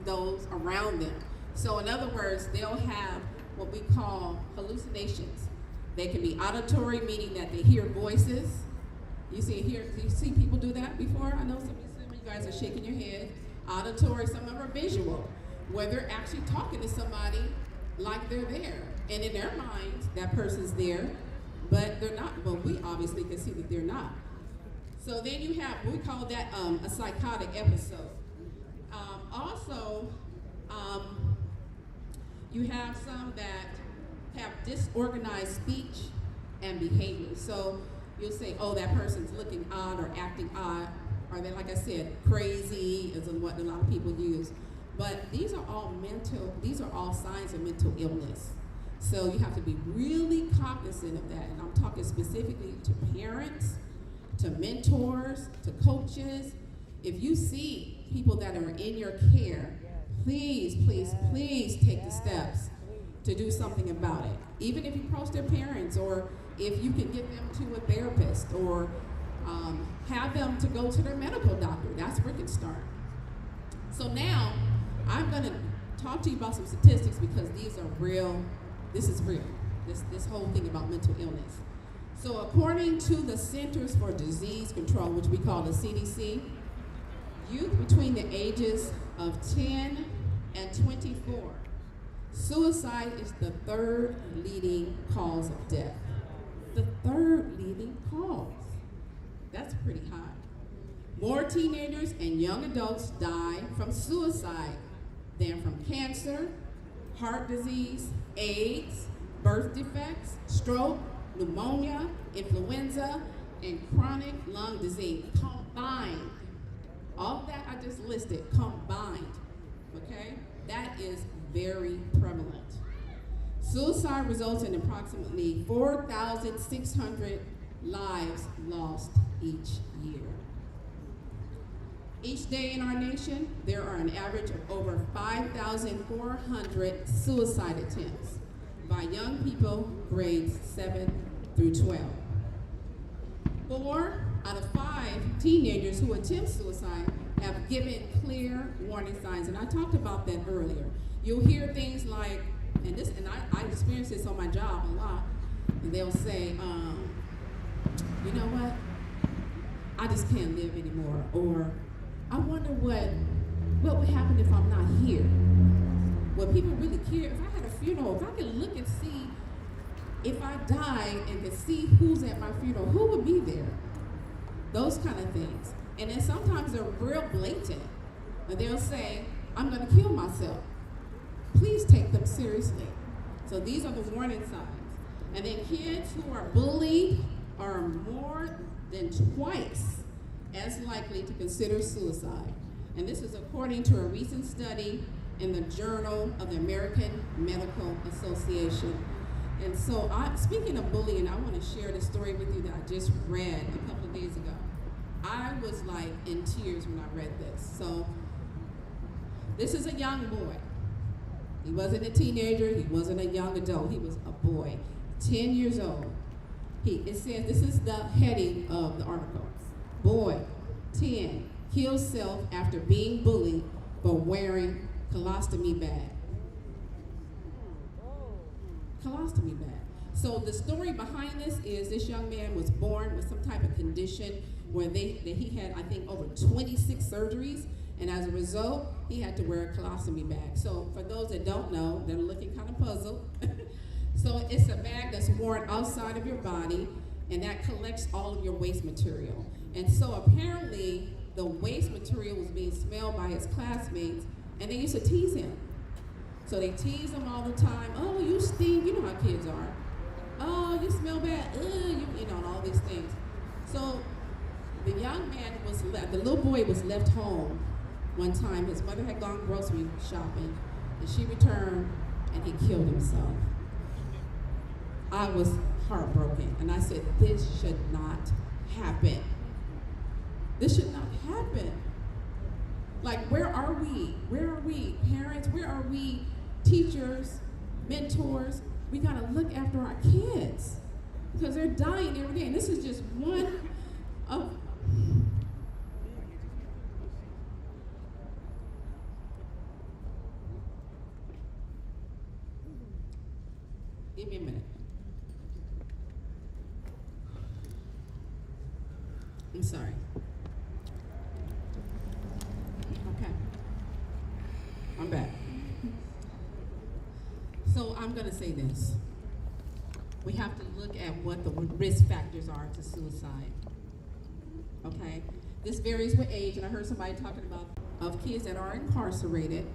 those around them. So in other words, they'll have what we call hallucinations. They can be auditory, meaning that they hear voices. You see people do that before? I know some of you guys are shaking your head. Auditory, some of them are visual, where they're actually talking to somebody like they're there. And in their minds, that person's there, but they're not. Well, we obviously can see that they're not. So then you have, we call that a psychotic episode. Also, you have some that have disorganized speech and behavior. So you'll say, oh, that person's looking odd or acting odd, or they, like I said, crazy is what a lot of people use. But these are all signs of mental illness. So you have to be really cognizant of that. And I'm talking specifically to parents, to mentors, to coaches. If you see people that are in your care, please, please, please take the steps to do something about it. Even if you approach their parents, or if you can get them to a therapist, or have them to go to their medical doctor. That's where it can start. So now, I'm going to talk to you about some statistics because these are real. This is real, this whole thing about mental illness. So according to the Centers for Disease Control, which we call the CDC, youth between the ages of 10 and 24, suicide is the third leading cause of death. The third leading cause. That's pretty high. More teenagers and young adults die from suicide than from cancer, heart disease, AIDS, birth defects, stroke, pneumonia, influenza, and chronic lung disease combined. All that I just listed combined, okay? That is very prevalent. Suicide results in approximately 4,600 lives lost each year. Each day in our nation, there are an average of over 5,400 suicide attempts by young people grades 7 through 12. 4 out of 5 teenagers who attempt suicide have given clear warning signs, and I talked about that earlier. You'll hear things like, and I experience this on my job a lot, and they'll say, you know what, I just can't live anymore, or I wonder what would happen if I'm not here. Well, people really care. If I had a funeral, if I could look and see, if I die and could see who's at my funeral, who would be there? Those kind of things. And then sometimes they're real blatant. And they'll say, I'm going to kill myself. Please take them seriously. So these are the warning signs. And then kids who are bullied are more than twice as likely to consider suicide. And this is according to a recent study in the Journal of the American Medical Association. And so, speaking of bullying, I want to share the story with you that I just read a couple of days ago. I was like in tears when I read this. So, this is a young boy. He wasn't a teenager, he wasn't a young adult, he was a boy, 10 years old. It says, this is the heading of the article. Boy, 10, kills self after being bullied for wearing colostomy bag. Colostomy bag. So the story behind this is this young man was born with some type of condition where he had, I think, over 26 surgeries, and as a result, he had to wear a colostomy bag. So for those that don't know, they're looking kind of puzzled. So it's a bag that's worn outside of your body, and that collects all of your waste material. And so apparently, the waste material was being smelled by his classmates, and they used to tease him. So they tease him all the time. Oh, you stink. You know how kids are. Oh, you smell bad. And all these things. So the young man was left, the little boy was left home one time. His mother had gone grocery shopping, and she returned, and he killed himself. I was heartbroken, and I said, this should not happen. This should not happen. Like, where are we? Where are we, parents? Where are we, teachers, mentors? We gotta look after our kids because they're dying every day. And this is just one of Give me a minute. I'm sorry. Okay. I'm back. So I'm going to say this. We have to look at what the risk factors are to suicide. Okay? This varies with age, and I heard somebody talking about of kids that are incarcerated